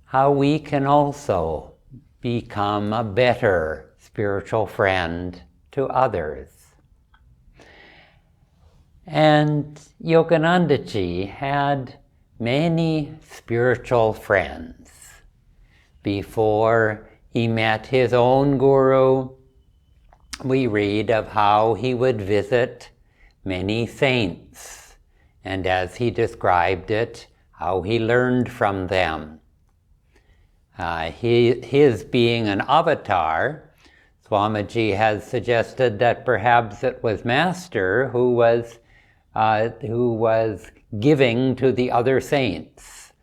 how we can also become a better spiritual friend to others. And Yogananda ji had many spiritual friends. Before he met his own guru, we read of how he would visit many saints, and as he described it, how he learned from them. His being an avatar, Swamiji has suggested that perhaps it was Master who was giving to the other saints,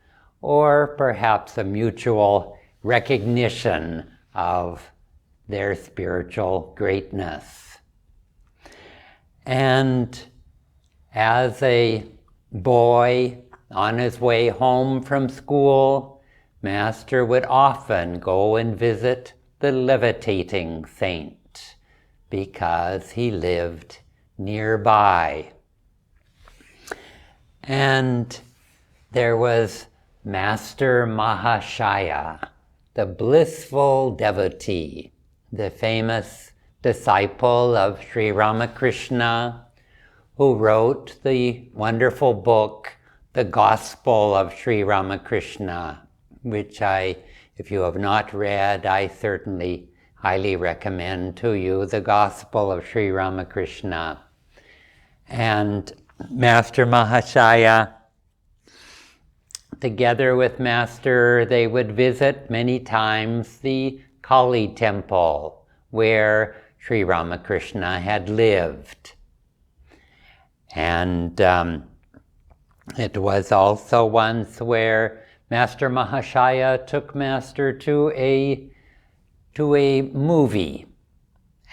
or perhaps a mutual recognition of their spiritual greatness. And as a boy on his way home from school, Master would often go and visit the levitating saint because he lived nearby. And there was Master Mahashaya, the blissful devotee, the famous disciple of Sri Ramakrishna, who wrote the wonderful book, The Gospel of Sri Ramakrishna, which if you have not read, I certainly highly recommend to you, The Gospel of Sri Ramakrishna. And Master Mahashaya, together with Master, they would visit many times the Kali temple where Sri Ramakrishna had lived. And it was also once where Master Mahashaya took Master to a movie,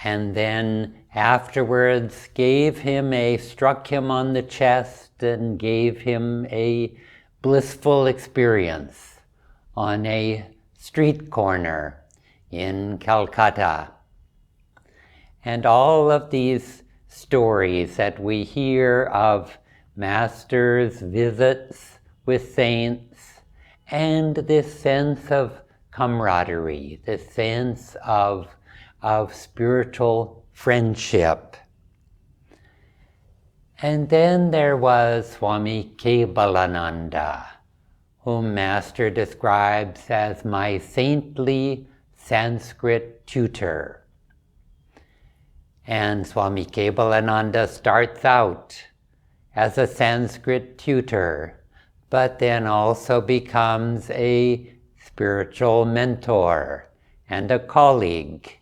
and then afterwards struck him on the chest and gave him a blissful experience on a street corner in Calcutta. And all of these stories that we hear of Master's visits with saints, and this sense of camaraderie, this sense of spiritual friendship. And then there was Swami Kebalananda, whom Master describes as my saintly Sanskrit tutor. And Swami Kebalananda starts out as a Sanskrit tutor, but then also becomes a spiritual mentor and a colleague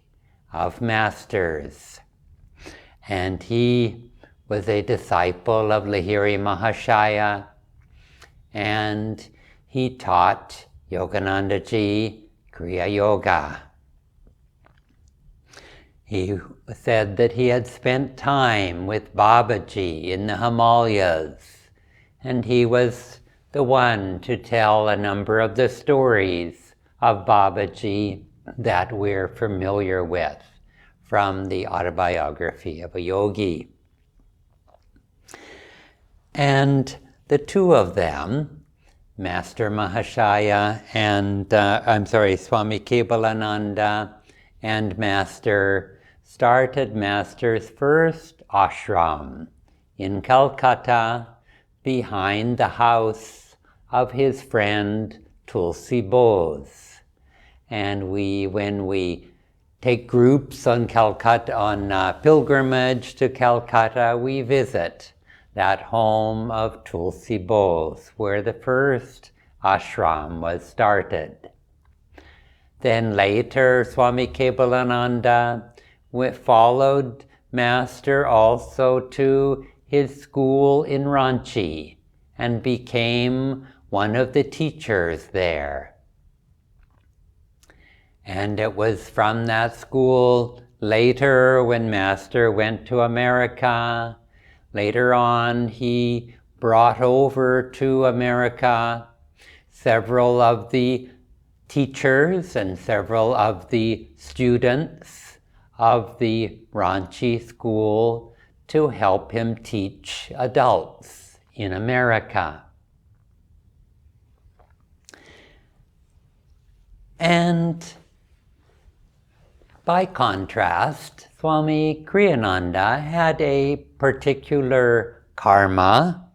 of Master's. And he was a disciple of Lahiri Mahashaya, and he taught Yogananda ji Kriya Yoga. He said that he had spent time with Babaji in the Himalayas, and he was the one to tell a number of the stories of Babaji that we're familiar with from the autobiography of a yogi. And the two of them, Master Mahashaya and, Swami Kebalananda and Master, started Master's first ashram in Calcutta behind the house of his friend Tulsi Bose. And when we take groups on pilgrimage to Calcutta, we visit that home of Tulsi Bose, where the first ashram was started. Then later, Swami Kebalananda followed Master also to his school in Ranchi and became one of the teachers there. And it was from that school later, when Master went to America, later on he brought over to America several of the teachers and several of the students of the Ranchi school to help him teach adults in America. And by contrast, Swami Kriyananda had a particular karma.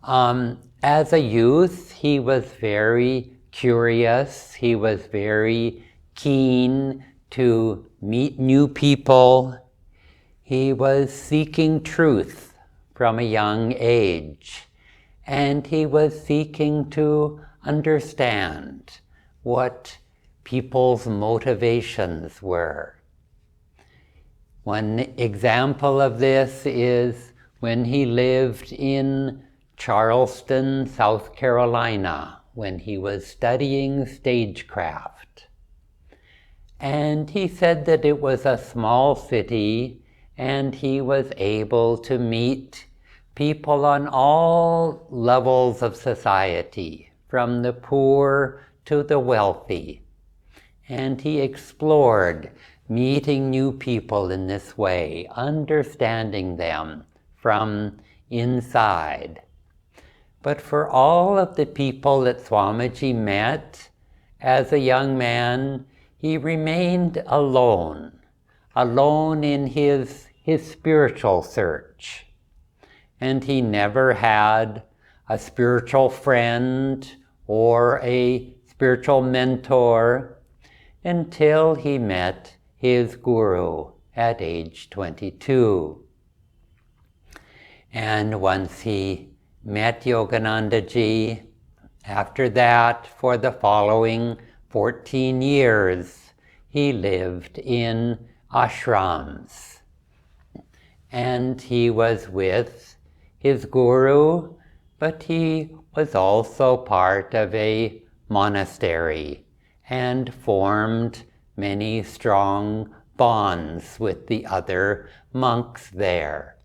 As a youth, he was very curious. He was very keen to meet new people. He was seeking truth from a young age, and he was seeking to understand what people's motivations were. One example of this is when he lived in Charleston, South Carolina, when he was studying stagecraft. And he said that it was a small city, and he was able to meet people on all levels of society, from the poor to the wealthy. And he explored meeting new people in this way, understanding them from inside. But for all of the people that Swamiji met as a young man, he remained alone in his spiritual search. And he never had a spiritual friend or a spiritual mentor until he met his guru at age 22. And once he met Yogananda ji, after that, for the following 14 years, he lived in ashrams. And he was with his guru, but he was also part of a monastery and formed many strong bonds with the other monks there.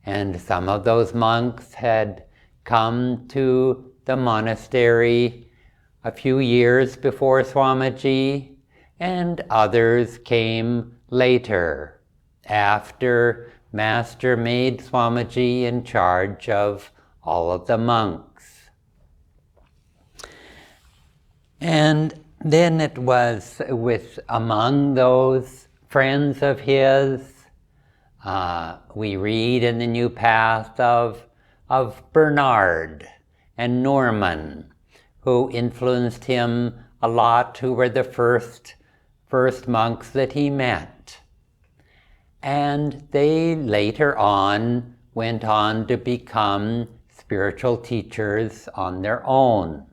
And some of those monks had come to the monastery a few years before Swamiji, and others came later, after Master made Swamiji in charge of all of the monks. And then it was among those friends of his, we read in the New Path of Bernard and Norman, who influenced him a lot, who were the first monks that he met. And they later on went on to become spiritual teachers on their own.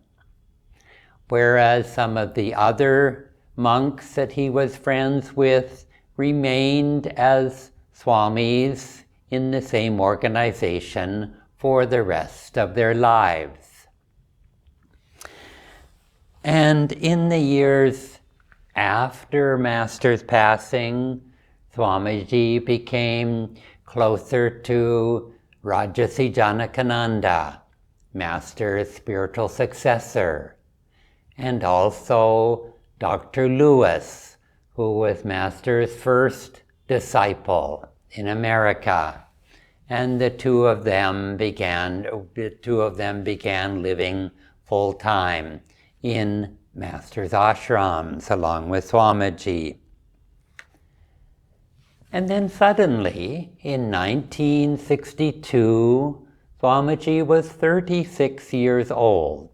Whereas some of the other monks that he was friends with remained as swamis in the same organization for the rest of their lives. And in the years after Master's passing, Swamiji became closer to Rajarsi Janakananda, Master's spiritual successor, and also Dr. Lewis, who was Master's first disciple in America. And the two of them began living full-time in Master's ashrams along with Swamiji. And then suddenly, in 1962, Swamiji was 36 years old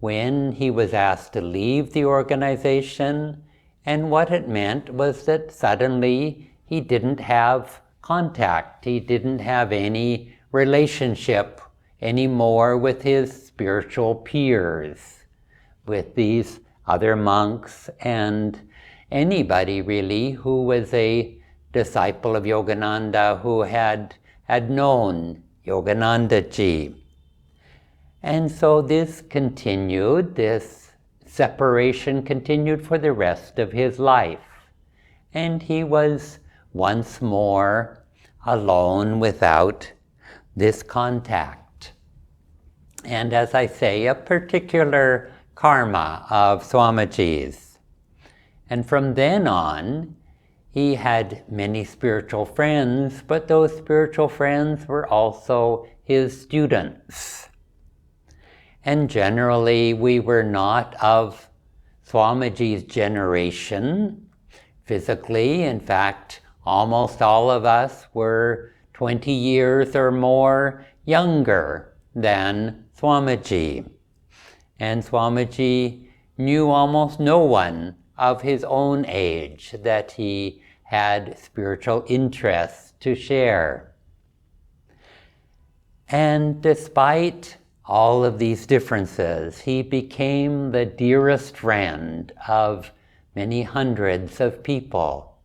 when he was asked to leave the organization, and what it meant was that suddenly he didn't have contact, he didn't have any relationship anymore with his spiritual peers, with these other monks and anybody really who was a disciple of Yogananda, who had known Yogananda ji. And so this separation continued for the rest of his life. And he was once more alone without this contact. And as I say, a particular karma of Swamiji's. And from then on, he had many spiritual friends, but those spiritual friends were also his students. And generally, we were not of Swamiji's generation physically. In fact, almost all of us were 20 years or more younger than Swamiji. And Swamiji knew almost no one of his own age that he had spiritual interests to share. And despite all of these differences, he became the dearest friend of many hundreds of people.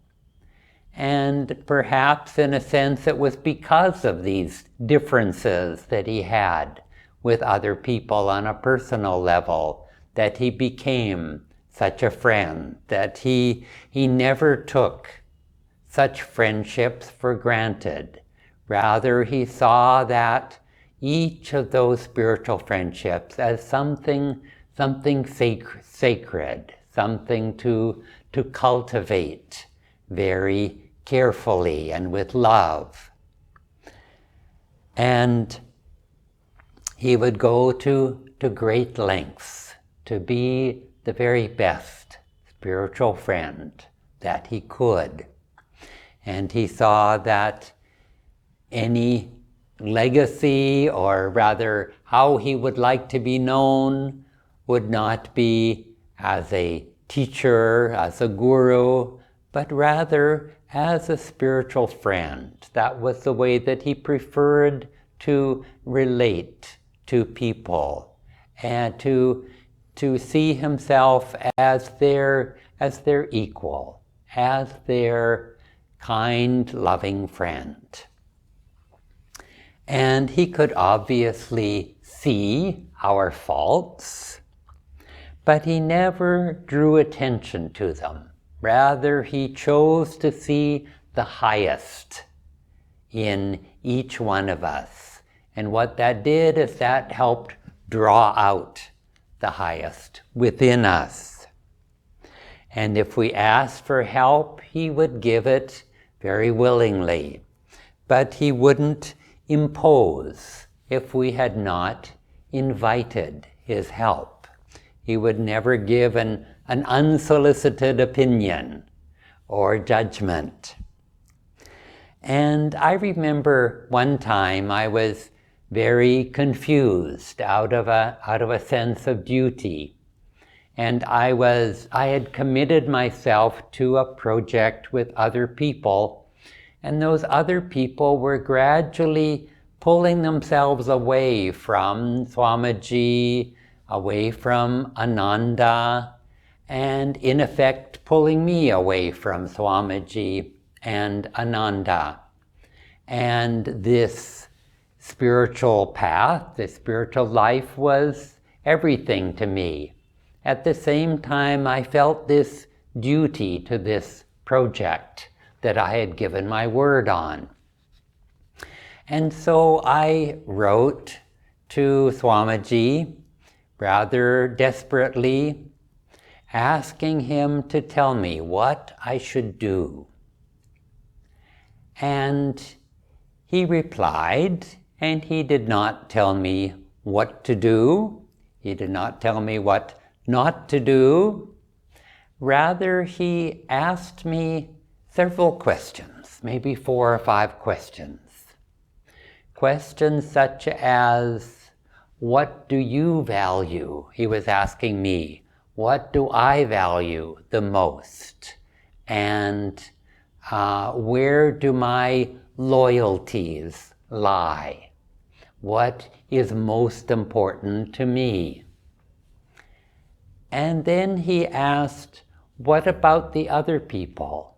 And perhaps in a sense it was because of these differences that he had with other people on a personal level that he became such a friend, that he never took such friendships for granted. Rather, he saw that each of those spiritual friendships as something sacred, something to cultivate very carefully and with love. And he would go to great lengths to be the very best spiritual friend that he could. And he saw that any legacy, or rather how he would like to be known, would not be as a teacher, as a guru, but rather as a spiritual friend. That was the way that he preferred to relate to people, and to see himself as their equal, as their kind, loving friend. And he could obviously see our faults, but he never drew attention to them. Rather, he chose to see the highest in each one of us. And what that did is that helped draw out the highest within us. And if we asked for help, he would give it very willingly. But he wouldn't impose if we had not invited his help. He would never give an unsolicited opinion or judgment. And I remember one time I was very confused out of a sense of duty. And I had committed myself to a project with other people, and those other people were gradually pulling themselves away from Swamiji, away from Ananda, and in effect pulling me away from Swamiji and Ananda. And this spiritual path, this spiritual life was everything to me. At the same time, I felt this duty to this project that I had given my word on. And so I wrote to Swamiji rather desperately, asking him to tell me what I should do. And he replied, and he did not tell me what to do. He did not tell me what not to do. Rather, he asked me several questions, maybe 4 or 5 questions. Questions such as, what do you value? He was asking me, what do I value the most? And where do my loyalties lie? What is most important to me? And then he asked, what about the other people?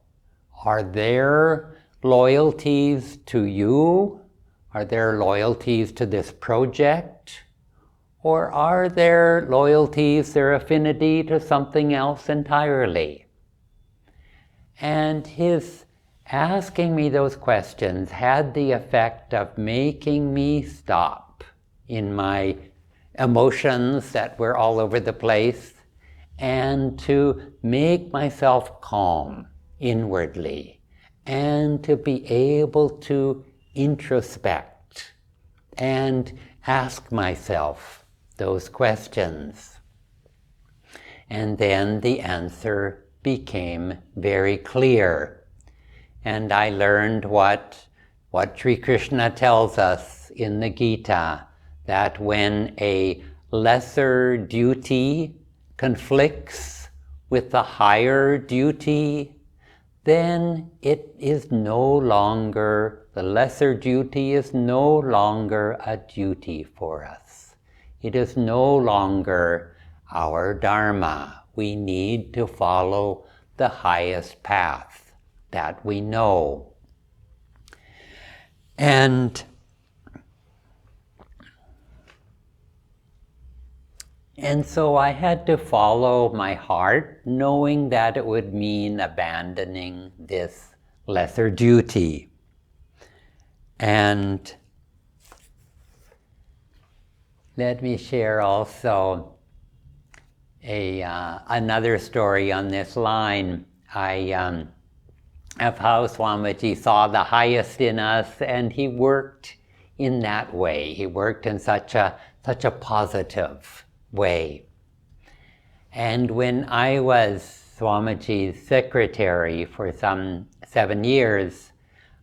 Are their loyalties to you? Are there loyalties to this project? Or are there loyalties, their affinity to something else entirely? And his asking me those questions had the effect of making me stop in my emotions that were all over the place, and to make myself calm inwardly, and to be able to introspect and ask myself those questions. And then the answer became very clear. And I learned what Sri Krishna tells us in the Gita, that when a lesser duty conflicts with the higher duty, then it is no longer, the lesser duty is no longer a duty for us. It is no longer our dharma. We need to follow the highest path that we know. And so I had to follow my heart, knowing that it would mean abandoning this lesser duty. And let me share also another story on this line. Of how Swamiji saw the highest in us, and he worked in that way. He worked in such a positive way. And when I was Swamiji's secretary for some 7 years,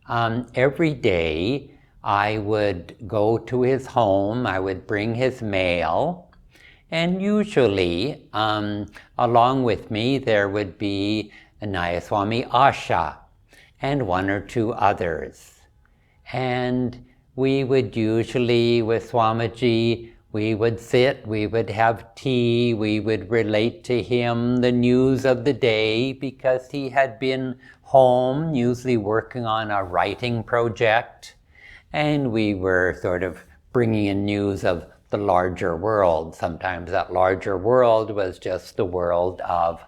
every day I would go to his home, I would bring his mail, and usually along with me there would be Swami Asha and 1 or 2 others. And we would usually, with Swamiji, we would sit, we would have tea, we would relate to him the news of the day, because he had been home, usually working on a writing project, and we were sort of bringing in news of the larger world. Sometimes that larger world was just the world of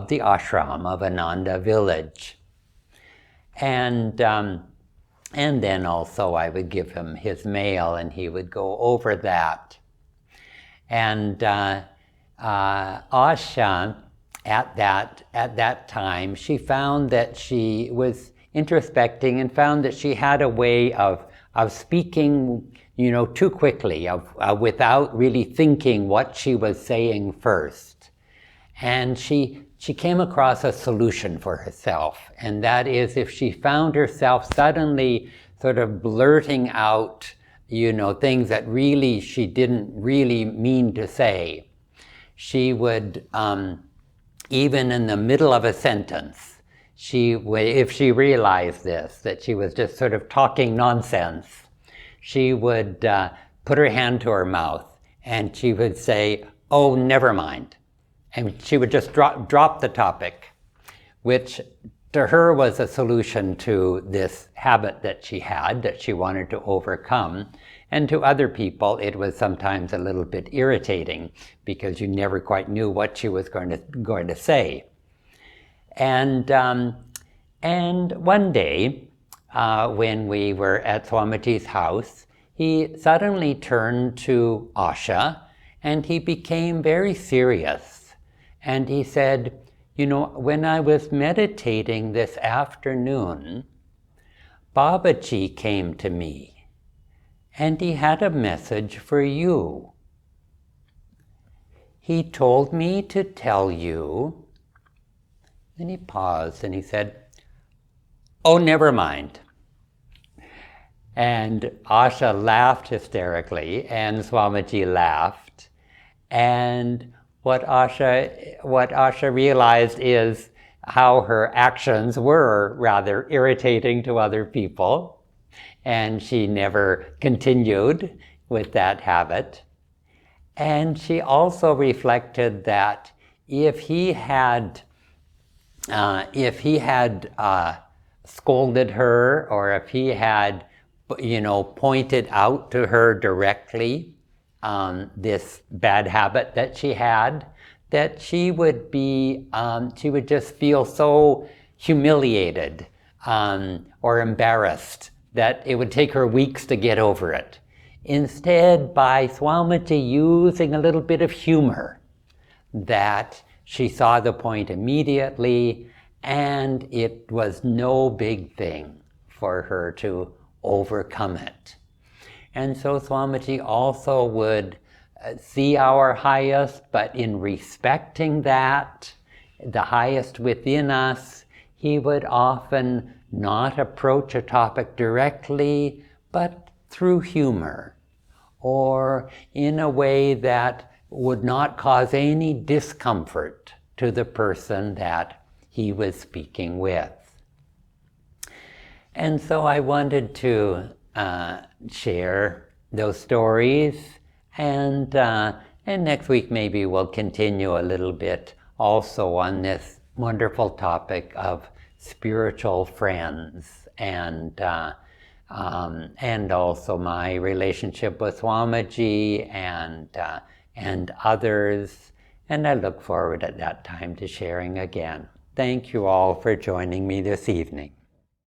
the ashram, of Ananda village. And then also I would give him his mail and he would go over that. And Asha, at that time, she found that she was introspecting and found that she had a way of speaking, too quickly, without really thinking what she was saying first. And she came across a solution for herself, and that is, if she found herself suddenly sort of blurting out, things that really she didn't really mean to say, she would, even in the middle of a sentence, if she realized this, that she was just sort of talking nonsense, she would put her hand to her mouth and she would say, "Oh, never mind." And she would just drop the topic, which to her was a solution to this habit that she had, that she wanted to overcome. And to other people, it was sometimes a little bit irritating because you never quite knew what she was going to say. And one day, when we were at Swamiji's house, he suddenly turned to Asha and he became very serious. And he said, when I was meditating this afternoon, Babaji came to me and he had a message for you. He told me to tell you. Then he paused and he said, "Oh, never mind." And Asha laughed hysterically and Swamiji laughed. And what Asha realized is how her actions were rather irritating to other people, and she never continued with that habit. And she also reflected that if he had scolded her, or if he had, pointed out to her directly this bad habit that she had, that she would just feel so humiliated or embarrassed that it would take her weeks to get over it. Instead, by Swamiji using a little bit of humor, that she saw the point immediately, and it was no big thing for her to overcome it. And so Swamiji also would see our highest, but in respecting that, the highest within us, he would often not approach a topic directly, but through humor, or in a way that would not cause any discomfort to the person that he was speaking with. And so I wanted to share those stories, and next week maybe we'll continue a little bit also on this wonderful topic of spiritual friends, and also my relationship with Swamiji and others. And I look forward at that time to sharing again. Thank you all for joining me this evening.